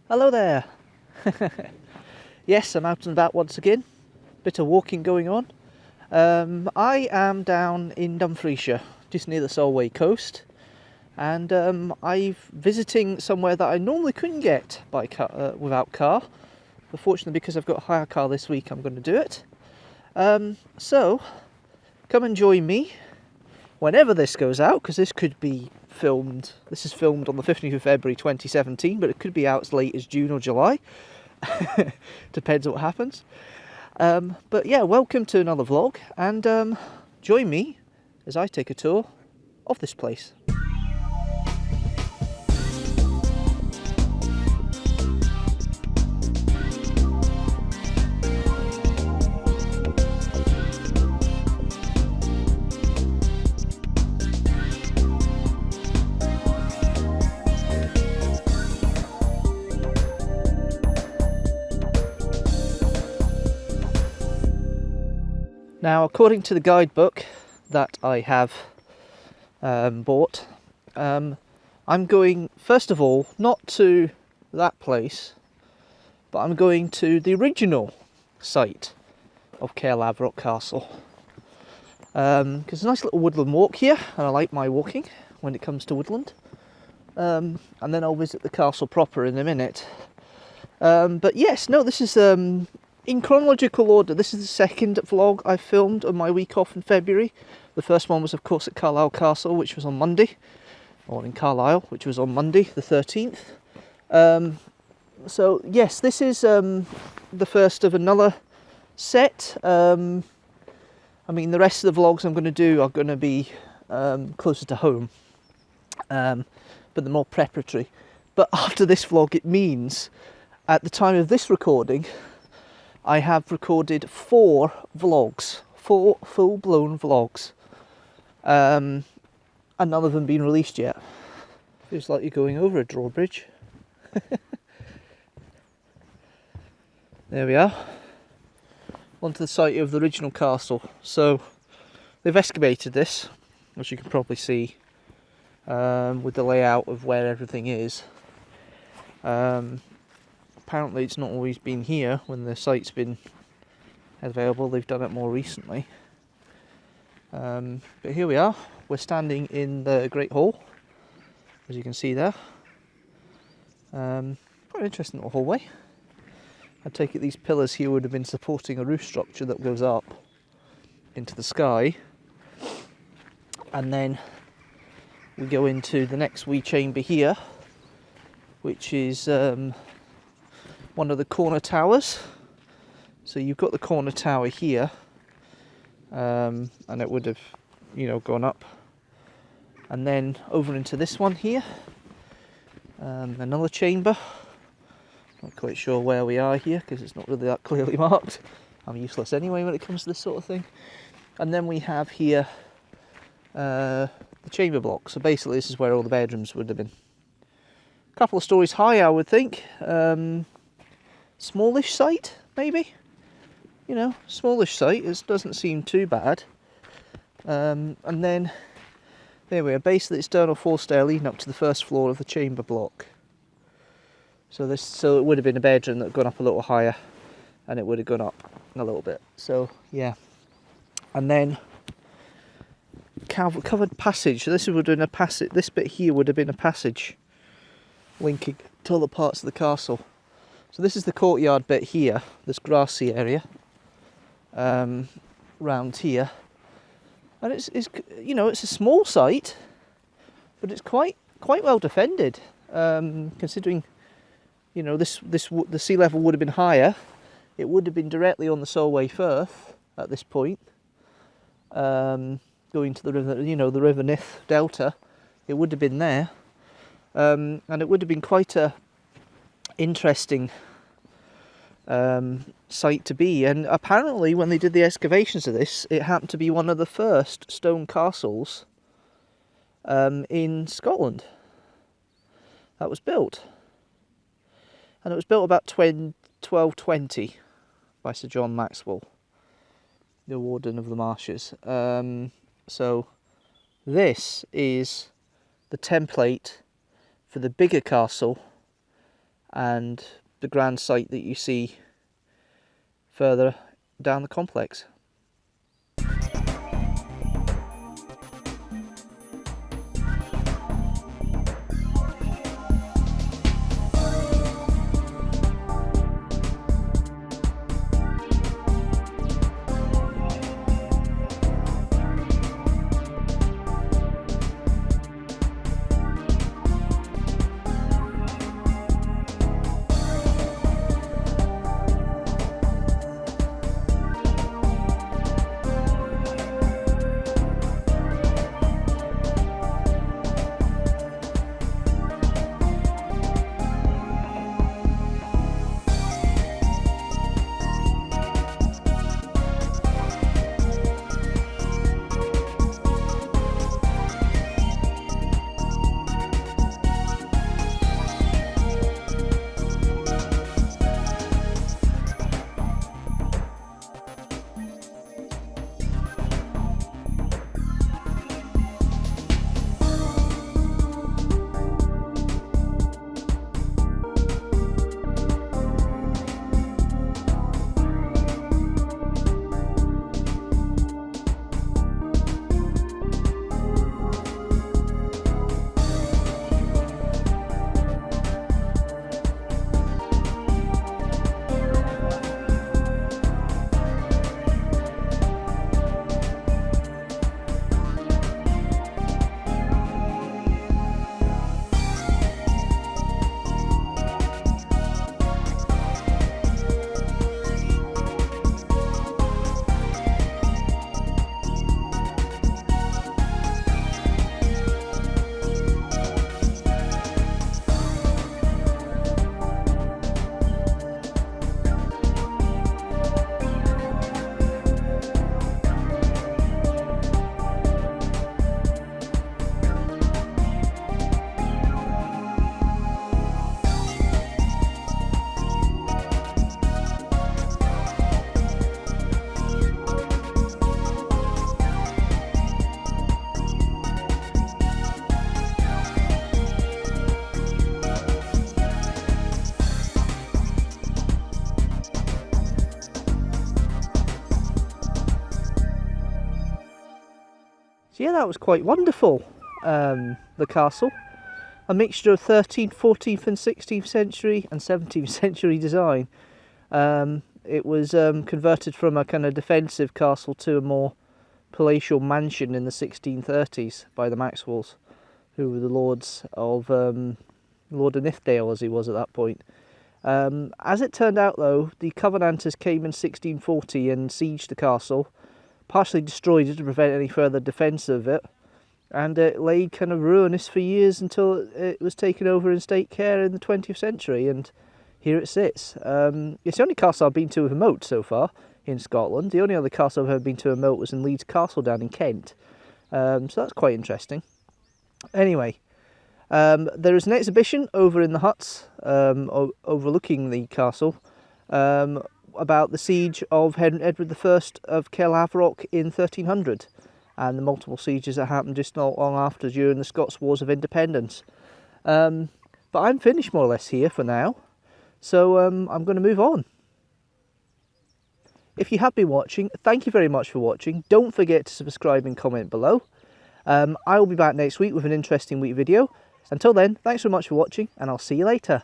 Hello there. Yes, I'm out and about once again. Bit of walking going on. I am down in Dumfries, just near the Solway coast, and I'm visiting somewhere that I normally couldn't get by car, without car. But fortunately, because I've got a hire car this week, I'm going to do it. So come and join me whenever this goes out, because this could be filmed. This is filmed on the 15th of February 2017, but it could be out as late as June or July. Depends what happens. But yeah, welcome to another vlog, and join me as I take a tour of this place. Now, according to the guidebook that I have bought, I'm going, first of all, not to that place, but I'm going to the original site of Caerlaverock Castle. Because it's a nice little woodland walk here, and I like my walking when it comes to woodland. And then I'll visit the castle proper in a minute. But yes, no, this is in chronological order. This is the second vlog I filmed on my week off in February. The first one was, of course, at Caerlaverock Castle, which was on Monday, or in Carlisle, which was on Monday the 13th. So yes, this is the first of another set. I mean, the rest of the vlogs I'm going to do are going to be closer to home, but they're more preparatory. But after this vlog, it means at the time of this recording, I have recorded 4 vlogs, 4 full-blown vlogs, and none of them been released yet. Feels like you're going over a drawbridge. There we are, onto the site of the original castle. So they've excavated this, as you can probably see, with the layout of where everything is. Apparently it's not always been here when the site's been available. They've done it more recently. But here we are. We're standing in the Great Hall, as you can see there. Quite an interesting little hallway. I take it these pillars here would have been supporting a roof structure that goes up into the sky. And then we go into the next wee chamber here, which is one of the corner towers. So you've got the corner tower here, and it would have, gone up, and then over into this one here, another chamber. Not quite sure where we are here because it's not really that clearly marked. I'm useless anyway when it comes to this sort of thing. And then we have here the chamber block. So basically this is where all the bedrooms would have been. A couple of stories high, I would think. Smallish site, maybe? Smallish site. It doesn't seem too bad. And then, there we are, base of the external 4-stair leading up to the first floor of the chamber block. So it would have been a bedroom that had gone up a little higher, and it would have gone up a little bit. So, yeah. And then, covered passage. So this would have been a passage. This bit here would have been a passage linking to other parts of the castle. So this is the courtyard bit here, this grassy area, round here, and it's it's a small site, but it's quite well defended, considering the sea level would have been higher. It would have been directly on the Solway Firth at this point, going to the river, the River Nith Delta. It would have been there, and it would have been quite a interesting site to be. And apparently when they did the excavations of this, it happened to be one of the first stone castles in Scotland that was built, and it was built about 1220 by Sir John Maxwell, the Warden of the Marshes. So this is the template for the bigger castle and the grand sight that you see further down the complex. So yeah, that was quite wonderful, the castle. A mixture of 13th, 14th and 16th century and 17th century design. It was converted from a kind of defensive castle to a more palatial mansion in the 1630s by the Maxwells, who were the lords of Lord of Nithsdale, as he was at that point. As it turned out though, the Covenanters came in 1640 and sieged the castle, partially destroyed it to prevent any further defence of it, and it lay kind of ruinous for years until it was taken over in state care in the 20th century, and here it sits. It's the only castle I've been to with a moat so far in Scotland. The only other castle I've ever been to with a moat was in Leeds Castle down in Kent, so that's quite interesting. Anyway, there is an exhibition over in the huts overlooking the castle about the siege of Edward I of Caerlaverock in 1300 and the multiple sieges that happened just not long after during the Scots Wars of Independence. But I'm finished more or less here for now, so I'm going to move on. If you have been watching, thank you very much for watching. Don't forget to subscribe and comment below. I will be back next week with an interesting week video. Until then, thanks very much for watching, and I'll see you later.